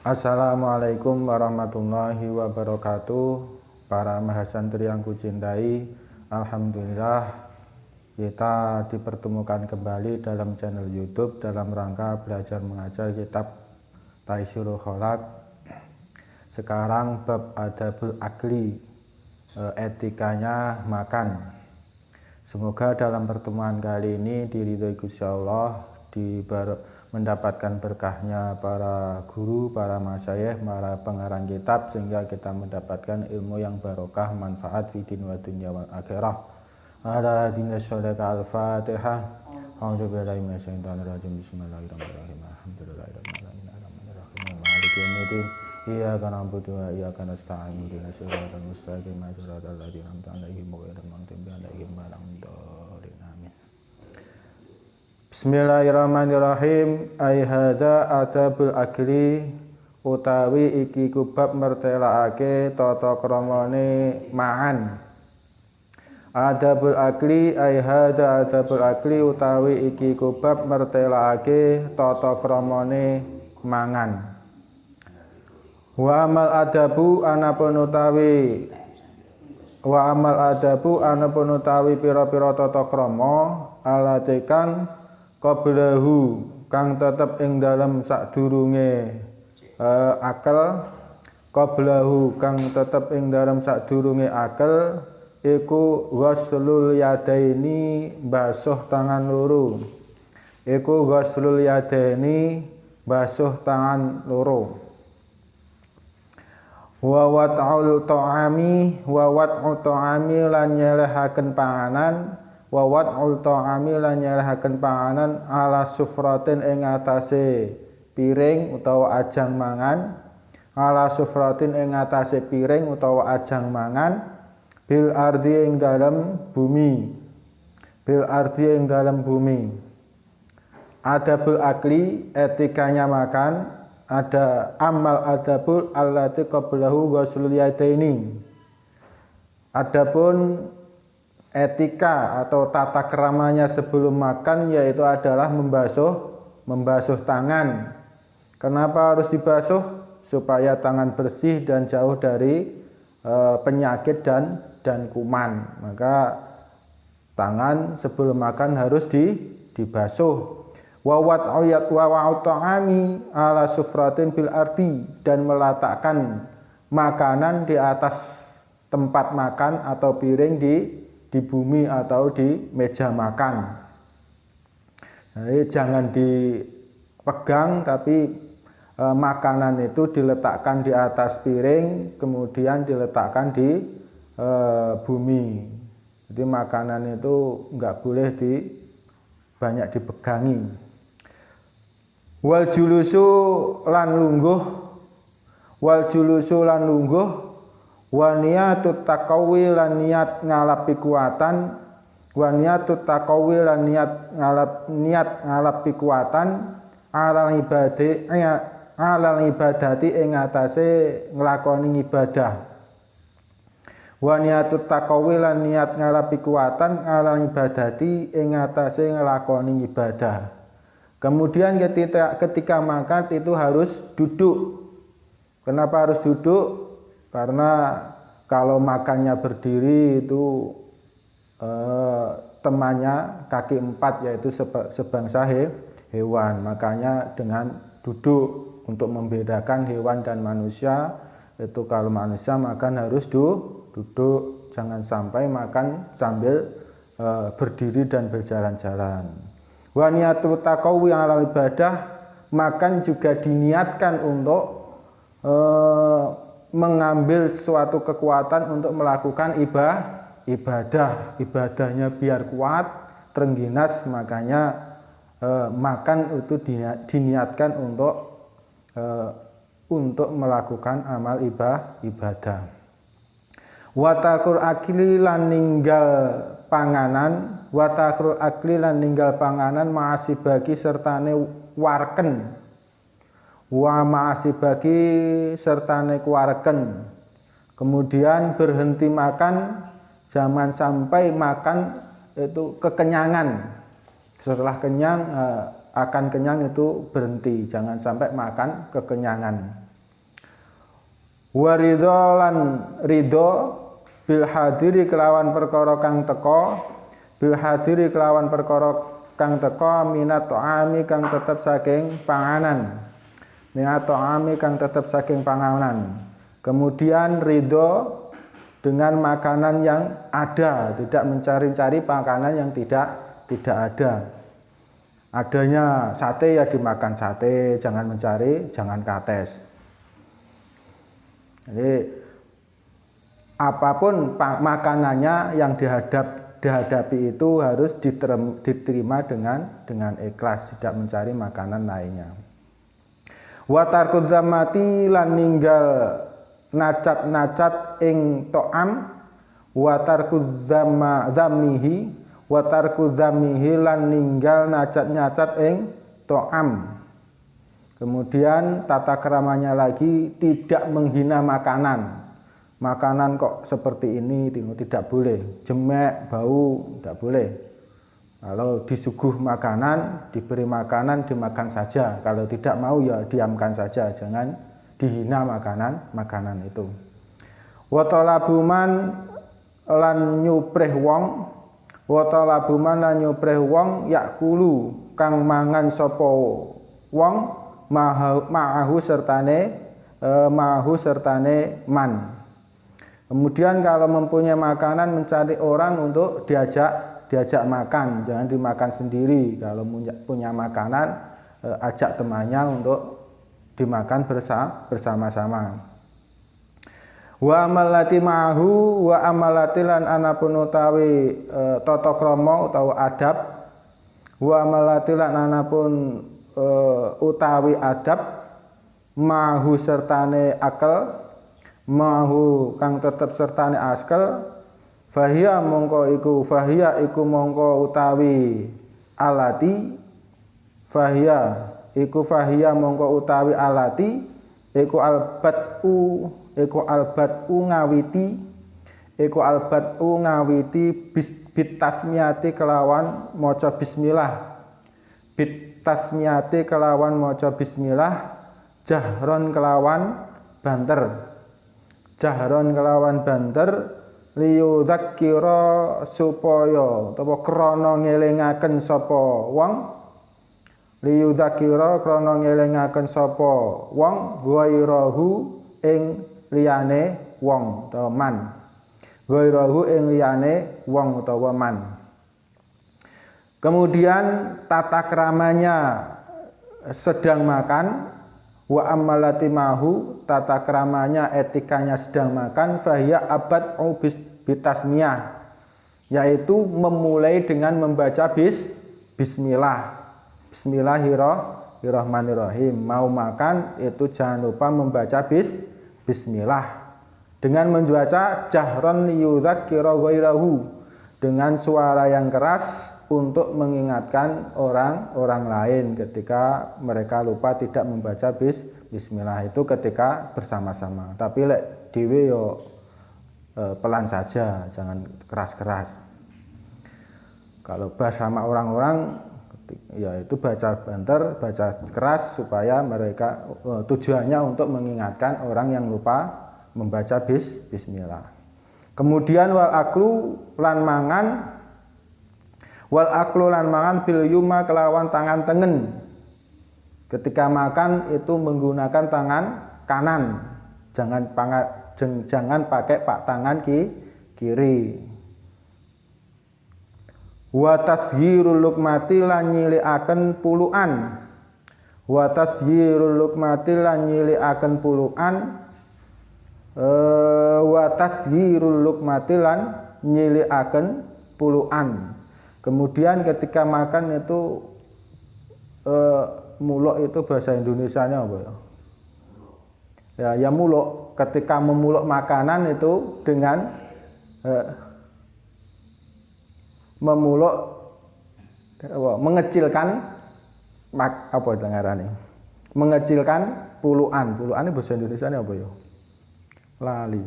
Assalamualaikum warahmatullahi wabarakatuh. Para mahasantri yang kucintai, alhamdulillah kita dipertemukan kembali dalam channel YouTube dalam rangka belajar mengajar kitab Taisirul Kholaq. Sekarang bab adabul akli, etikanya makan. Semoga dalam pertemuan kali ini diridhoi Gusti Allah, mendapatkan berkahnya para guru, para masyayikh, para pengarang kitab, sehingga kita mendapatkan ilmu yang barokah, manfaat fi din wa dunya wal akhirah. Ala dinas sholata al-fatihah. A'udzubillahi minasyaitonir rajim. Bismillahirrahmanirrahim. Alhamdulillahirabbil alamin arrahmanir rahim maliki yaumiddin. Iyyaka na'budu wa iyyaka nasta'in. Ihdinas siratal mustaqim. Siratal ladzina an'amta 'alaihim ghairil maghdubi 'alaihim waladdallin. Amin. Bismillahirrahmanirrahim. Ai hadza adabul akli, utawi iki kubab mertelakake tata kramane mangan. Adabul akli, ai hadza adabul akli, utawi iki kubab mertelakake tata kramane mangan. Wa amal adabu anapun utawi pira-pira tata krama alatekan qablahu kang tetep ing dalem sadurunge akal, qablahu kang tetep ing dalem sadurunge akal iku ghuslul yadaini, basuh tangan loro. Iku ghuslul yadaini, basuh tangan loro. Wa wat'ul ta'ami, wa wat'u ta'ami lan nyelehaken panganan, wa wat'ul ta'ami lan nyelehaken panganan ala sufratin ing atase piring utawa ajang mangan, ala sufratin ing atase piring utawa ajang mangan, bil ardi ing dalem bumi, bil ardi ing dalem bumi. Adabul akli, etikanya makan. Ada amal adabul allati qablahu ghuslul yadaini. Adapun etika atau tata keramanya sebelum makan yaitu adalah membasuh tangan. Kenapa harus dibasuh? Supaya tangan bersih dan jauh dari penyakit dan kuman. Maka tangan sebelum makan harus dibasuh. Wa wat'u ta'ami ala sufratin bil ardi, dan meletakkan makanan di atas tempat makan atau piring di bumi atau di meja makan. Jadi jangan dipegang, tapi makanan itu diletakkan di atas piring, kemudian diletakkan di bumi. Jadi makanan itu enggak boleh banyak dipegangi. Wal julusu lan lungguh, wa niyatut taqawi lan niat ngalapi kuatan, niat ngalapi kuatan alal ibadati ing atase nglakoni ibadah. Wa niyatut taqawi lan niat ngalapi kuatan alal ibadati ing atase nglakoni ibadah. Kemudian ketika makan itu harus duduk. Kenapa harus duduk? Karena kalau makannya berdiri itu temannya kaki empat, yaitu sebangsa hewan. Makanya dengan duduk untuk membedakan hewan dan manusia. Itu kalau manusia makan harus duduk. Jangan sampai makan sambil berdiri dan berjalan-jalan. Wa niyatu taqawi ala ibadah, makan juga diniatkan untuk mengambil suatu kekuatan untuk melakukan ibadah. Ibadahnya biar kuat, terengginas, makanya makan itu diniatkan untuk melakukan amal ibadah. Watakul akli lan ninggal panganan, watakul akli lan ninggal panganan ma'asibaki sertane warken, wa ma'asibaki sertane kuarken. Kemudian berhenti makan, jangan sampai makan itu kekenyangan. Setelah kenyang akan kenyang itu berhenti, jangan sampai makan kekenyangan. Waridho lan ridho bil hadiri kelawan perkara kang teka, bil hadiri kelawan perkara kang teka minat ta'ami kang tetep saking panganan. Minat ta'ami kang tetep saking panganan. Kemudian ridho dengan makanan yang ada, tidak mencari-cari makanan yang tidak ada. Adanya sate ya dimakan sate, jangan mencari, jangan kates. Jadi apapun makanannya yang dihadapi itu harus diterima dengan ikhlas, tidak mencari makanan lainnya. Wa tarku dzammati lan ninggal nacat-nacat ing to'am, wa tarku dzammihi, wa tarku dzammihi lan ninggal nacat-nacat ing to'am. Kemudian tata keramanya lagi tidak menghina makanan. Makanan kok seperti ini tidak boleh. Jemek, bau, tidak boleh. Kalau disuguh makanan, diberi makanan, dimakan saja. Kalau tidak mau ya diamkan saja, jangan dihina makanan itu. Wa talabuman lan nyuprih wong, wa talabuman lan nyuprih wong yakulu kang mangan sapa wong ma'ahu sertane man. Kemudian kalau mempunyai makanan mencari orang untuk diajak makan, jangan dimakan sendiri. Kalau punya makanan ajak temannya untuk dimakan bersama-sama. Wa amalati ma'ahu wa amalati lan anapun utawi tata krama utawa adab, wa amalati lan anapun utawi adab mahu sertane akal, mahu kang tetep sertane akal, fahiya mongko iku mongko utawi alati, fahiya mongko utawi alati iku albatu ngawiti bitasmiyati kelawan maca bismillah, tasmiyati kelawan maca bismillah, jahron kelawan banter, liyudzakkira supaya utawa krana ngelingaken sapa wong ghairahu ing liyane wong utawa man, Kemudian tata keramanya sedang makan, wa ammalati mahu tata keramanya etikanya sedang makan, fahiya abad bitasmiyah, yaitu memulai dengan membaca Bismillahirrahmanirrahim. Mau makan itu jangan lupa membaca bismillah dengan membaca jahron liyudzakkira ghairahu, dengan suara yang keras untuk mengingatkan orang lain ketika mereka lupa tidak membaca bismillah itu ketika bersama-sama. Tapi lek dhewe yo pelan saja, jangan keras-keras. Kalau bersama orang-orang ya itu baca banter, baca keras supaya mereka tujuannya untuk mengingatkan orang yang lupa membaca bismillah. Kemudian wal aklu lan mangan bil yuma kelawan tangan tengen. Ketika makan itu menggunakan tangan kanan, jangan pakai tangan kiri. Wa tasghirul luqmati lan nyilikaken pulukan. Wa tasghirul luqmati lan nyilikaken pulukan. Wa tasghirul luqmati lan nyilikaken pulukan. Kemudian ketika makan itu muluk itu bahasa Indonesianya apa ya? Ya muluk. Ketika memuluk makanan itu dengan memuluk mengecilkan apa ngaranane? Mengecilkan pulukan. Pulukan ini bahasa Indonesianya apa ya? Lali.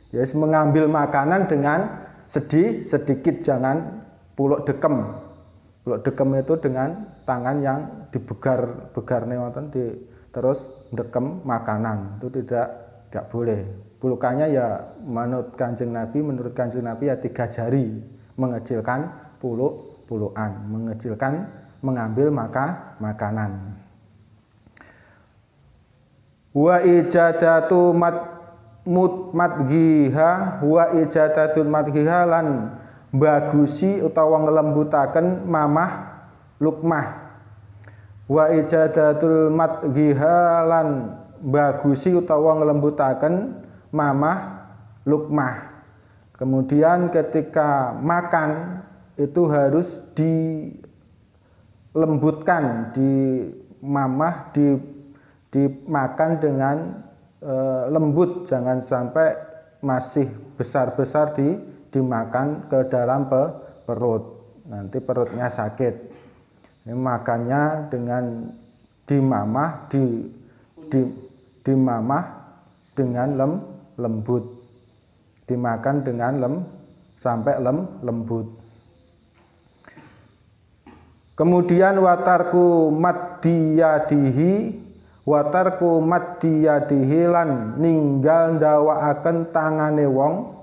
Ya, mengambil makanan dengan sedikit, jangan puluk dekem. Puluk dekem itu dengan tangan yang dibegar-begar terus dekem makanan. Itu tidak boleh. Pulukannya ya menurut Kanjeng Nabi ya 3 jari, mengecilkan pulukan, mengecilkan mengambil makanan. Wa ijadatu madghiha wa ijadatul madghiha lan bagusi utawa ngelembutaken mamah lukmah. Wa ijadatul madghiha lan bagusi utawa ngelembutaken mamah lukmah. Kemudian ketika makan itu harus dilembutkan, dimamah, dimakan dengan lembut, jangan sampai masih besar-besar dimakan ke dalam perut, nanti perutnya sakit. Ini makannya dengan dimamah, dimamah dengan lembut, dimakan dengan sampai lembut. Kemudian watarku maddiyadihi lan ninggal ndawakaken tangane wong.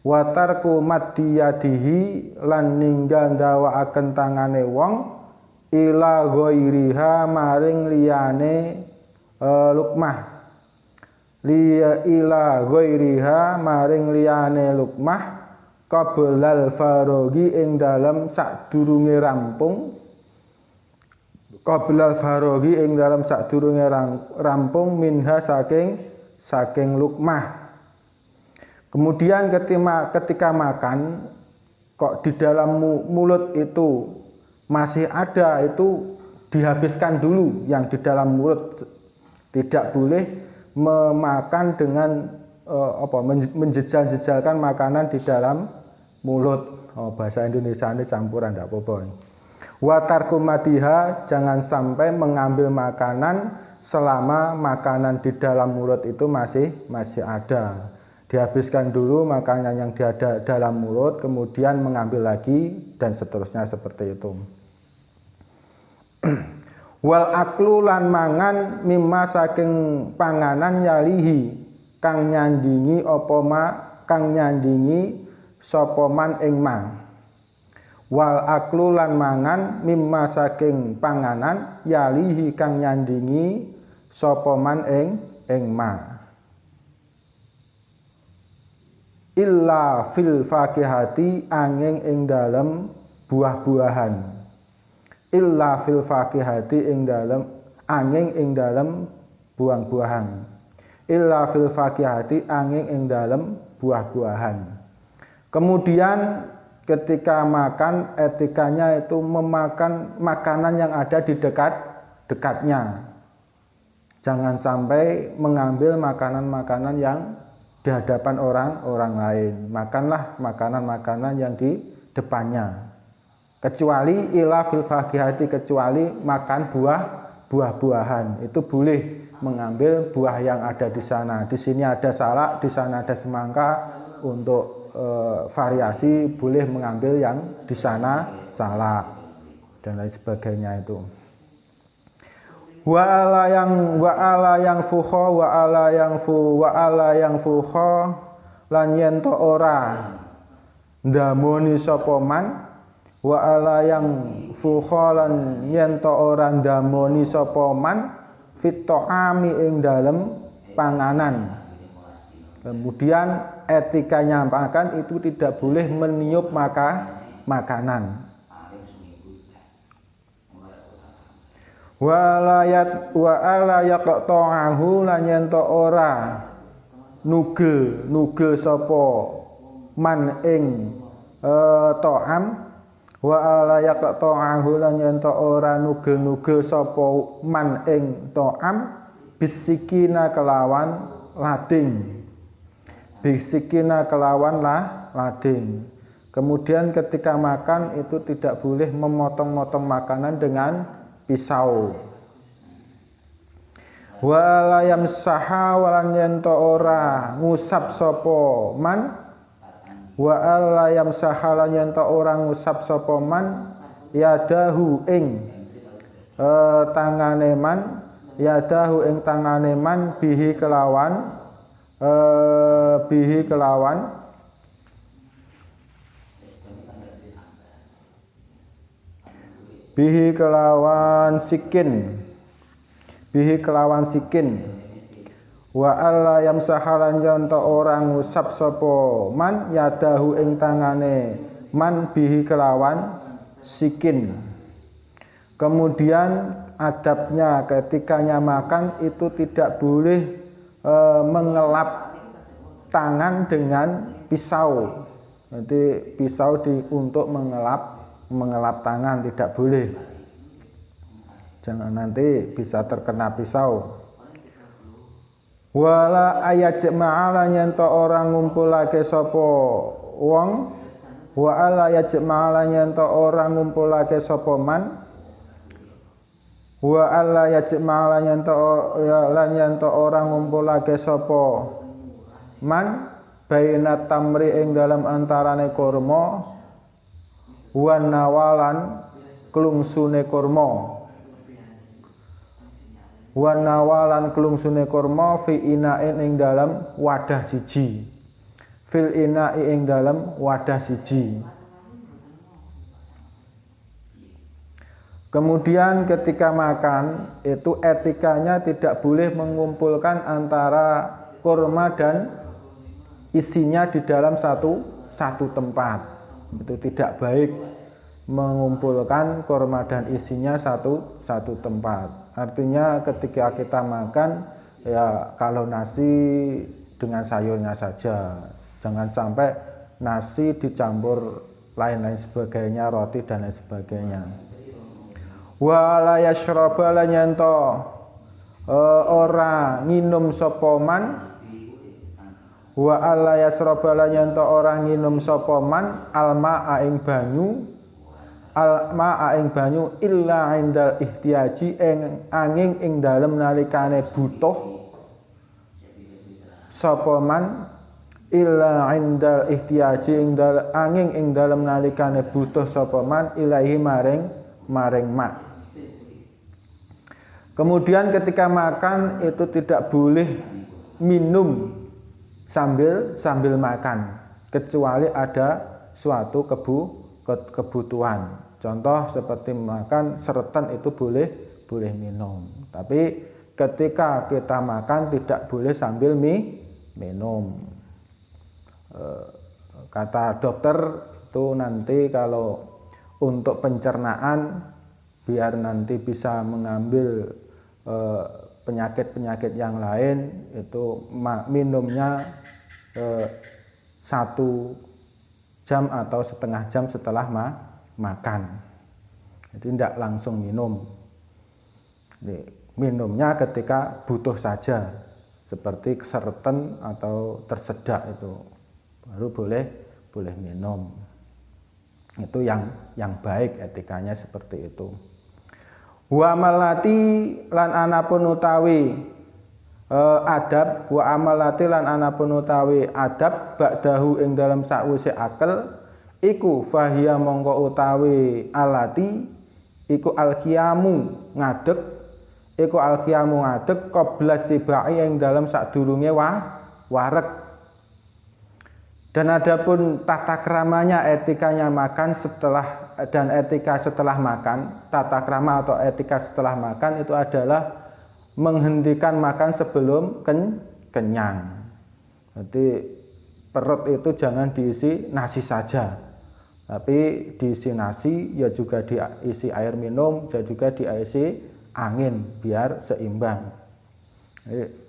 Watarku maddiyadihi lan ninggal ndawakaken tangane wong ila ghairiha maring liyane lukmah. Ila ghairiha maring liyane lukmah qablal farogi ing dalem sadurunge rampung. Qablal farogi ing dalem sadurunge rampung minha saking lukmah. Kemudian ketika makan kok di dalam mulut itu masih ada, itu dihabiskan dulu yang di dalam mulut. Tidak boleh memakan dengan menjejal-jejalkan makanan di dalam mulut. Bahasa Indonesia ini campuran, tidak apa-apa. Watarku madiha, jangan sampai mengambil makanan selama makanan di dalam mulut itu masih ada. Dihabiskan dulu makanan yang ada dalam mulut, kemudian mengambil lagi, dan seterusnya seperti itu. Wal aklu lan mangan mimma saking panganan yalihi kang nyandingi sapa man ing ma. Wal aklu lan mangan mimma saking panganan yalihi kang nyandingi sapa man ing ma. Illa fil fakihati angin ing dalem buah-buahan. Illa fil fakihati ing dalem angin ing dalem buah-buahan. Illa fil fakihati angin ing dalem buah-buahan. Kemudian ketika makan, etikanya itu memakan makanan yang ada di dekatnya. Jangan sampai mengambil makanan-makanan yang di hadapan orang lain. Makanlah makanan-makanan yang di depannya. Kecuali ila fil fakihati, kecuali makan buah-buahan. Itu boleh mengambil buah yang ada di sana. Di sini ada salak, di sana ada semangka. Untuk variasi boleh mengambil yang di sana salak dan lain sebagainya itu. Wa ala yang fuha lan yen to ora ndamoni sapa man. Wa ala yang fuha lan yen to ora ndamoni sapa man fit ta'ami ing dalem panganan. Kemudian etikanya makan itu tidak boleh meniup makanan. Wa ala yaqta'ahu lan yen to ora nugel sapa man ing ta'am. Wa ala yaqta'ahu lan yen to ora nugel sapa man ing ta'am bisikina kelawan lading. Bisikina kelawan lading. Kemudian ketika makan itu tidak boleh memotong-motong makanan dengan pisau. Wa la yamsaha walan yento ora ngusap sapa man. Wa la yamsaha lan yento ora ngusap sapa man yadahu ing tangane man, yadahu ing tangane man bihi kelawan bihi kelawan sikin wa alla yamsahalan janto orang ngusap sapa man yadahu ing tangane man bihi kelawan sikin. Kemudian adabnya ketikanya makan itu tidak boleh mengelap tangan dengan pisau. Nanti pisau untuk mengelap tangan tidak boleh. Jangan nanti bisa terkena pisau. Wala ayajma'ala nyento orang ngumpulake sapa wong, wa ala yajma'ala nyento orang ngumpulake sapa man, wa alla yajma'ala nyento orang ngumpulake sapa man baina tamri ing dalam antarane kurma wan nawalan klungsune kurma wan nawalan klungsune kurma fi inain ing dalam wadah siji fil ina'i ing dalam wadah siji. Kemudian ketika makan itu etikanya tidak boleh mengumpulkan antara kurma dan isinya di dalam satu tempat. Itu tidak baik mengumpulkan kurma dan isinya satu tempat. Artinya ketika kita makan ya kalau nasi dengan sayurnya saja. Jangan sampai nasi dicampur lain-lain sebagainya, roti dan lain sebagainya. Wa la yashraba lan yanto ora nginum sapa man wa alla yashraba lan yanto ora nginum sapa man alma ing banyu illa indal ihtiyaji angin ing dalem nalikane butuh sapa man illa indal ihtiyaji angin ing dalem nalikane butuh sapa man ilahi maring mak. Kemudian ketika makan itu tidak boleh minum sambil makan kecuali ada suatu kebutuhan. Contoh seperti makan seretan itu boleh minum. Tapi ketika kita makan tidak boleh sambil minum. Kata dokter itu nanti kalau untuk pencernaan biar nanti bisa mengambil penyakit-penyakit yang lain itu minumnya 1 jam atau setengah jam setelah makan. Jadi tidak langsung minum. Jadi, minumnya ketika butuh saja, seperti keseretan atau tersedak itu baru boleh minum. Itu yang baik etikanya seperti itu. Wa amalati lan anapun utawi adab wa amalati lan anapun utawi adab ba'dahu ing dalam sakwise akal iku fahiya mongko utawi alati iku alqiyamu ngadeg qabla sibai ing dalam sadurunge wareg. Dan adapun tata kramanya etikanya makan setelah dan etika setelah makan, tata krama atau etika setelah makan itu adalah menghentikan makan sebelum kenyang. Jadi perut itu jangan diisi nasi saja, tapi diisi nasi ya juga diisi air minum, ya juga diisi angin biar seimbang. Jadi,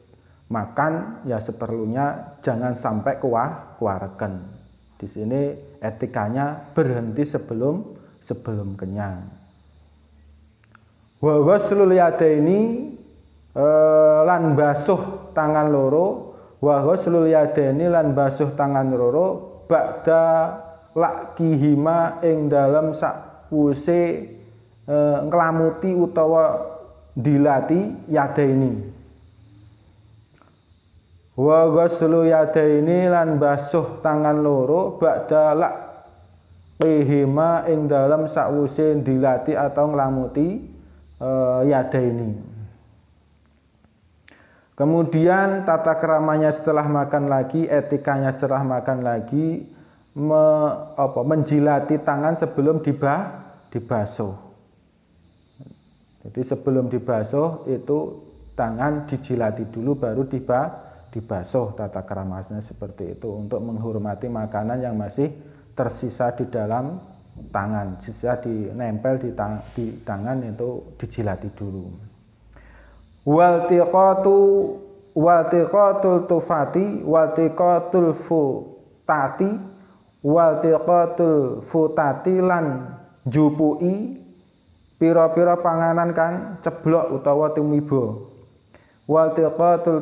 makan ya seperlunya, jangan sampai kewareken. Di sini etikanya berhenti sebelum kenyang. Wa ghuslul yadaini lan basuh tangan loro, wa ghuslul yadaini lan basuh tangan loro ba'da laqihima ing dalem sakwuse nglamuti utawa dilati yadaini. Wa ghuslu yadaini lan basuh tangan loro ba'da laqihima ing dalam sakwuse dilati atau nglamuti yadaini. Kemudian tata keramanya setelah makan lagi, etikanya setelah makan lagi, menjilati tangan sebelum dibasuh. Jadi sebelum dibasuh itu tangan dijilati dulu baru dibasuh. Tata keramanya seperti itu untuk menghormati makanan yang masih tersisa di dalam tangan, sisa dinempel di tangan itu dijilati dulu. Waltiqatul tufati waltiqatul futati waltiqatul futati lan jupui pira-pira panganan kang ceblok utawa tumiba. Waltiqatul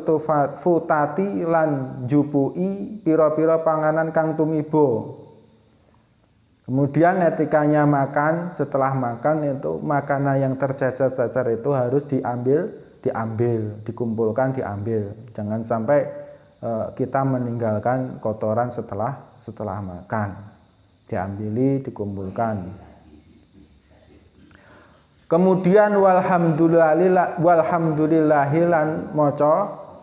futati lan jupui pira-pira panganan kang tumiba. Kemudian etikanya makan, setelah makan itu makanan yang tercecer-cecer itu harus diambil, dikumpulkan, diambil. Jangan sampai kita meninggalkan kotoran setelah makan. Diambili, dikumpulkan. Kemudian walhamdulillahilan maca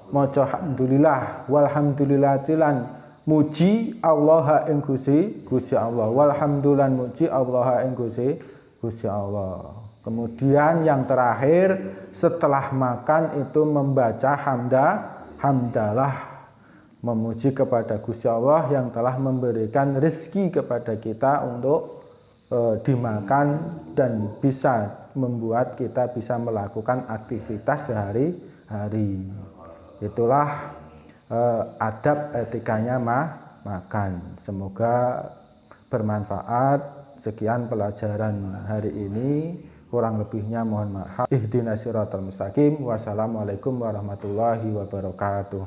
alhamdulillah, walhamdulillahilan muji Allah ing Gusti Allah, walhamdulillah muji Allah ing Gusti Allah. Kemudian yang terakhir setelah makan itu membaca hamdalah, memuji kepada Gusti Allah yang telah memberikan rezeki kepada kita untuk dimakan dan bisa membuat kita bisa melakukan aktivitas sehari-hari. Itulah adab etikanya makan. Semoga bermanfaat. Sekian pelajaran hari ini. Kurang lebihnya mohon maaf. Ihdinas siratal mustaqim. Wassalamualaikum warahmatullahi wabarakatuh.